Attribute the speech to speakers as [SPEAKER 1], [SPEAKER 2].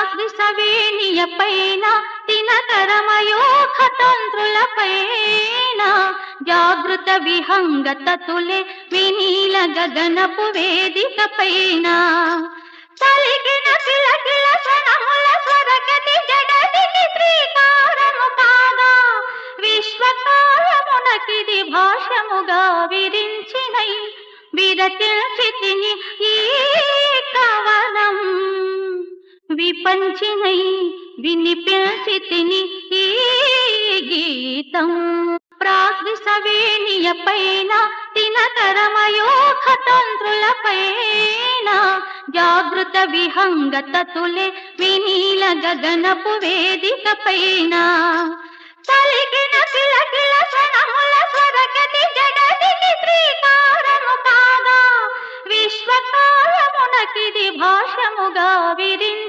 [SPEAKER 1] ప్రాగ్దిసవేణియ పైన దినకరమయోఖతంత్రుల పైన జాగృత విహంగతతులే వినీల గగనపు వేదిక పైన తలిగిన కిలకిల క్షణముల స్వరగతి జగతికి శ్రీకారము కాగా విశ్వకాలమునకిది భాషముగా విరించినై విరచితిని ఈ కవనం విపంచినై వినిపించితిని ఈ గీతం ప్రాగ్దిసవేణియ పైన దినకరమయోఖతంత్రుల పైన జాగృత విహంగతతులే వినీల గగనపు వేదిక పైన తలిగిన కిలకిల క్షణముల స్వరగతి జగతికి శ్రీకారము కాగా విశ్వకాలమునకిది భాషముగా విరించి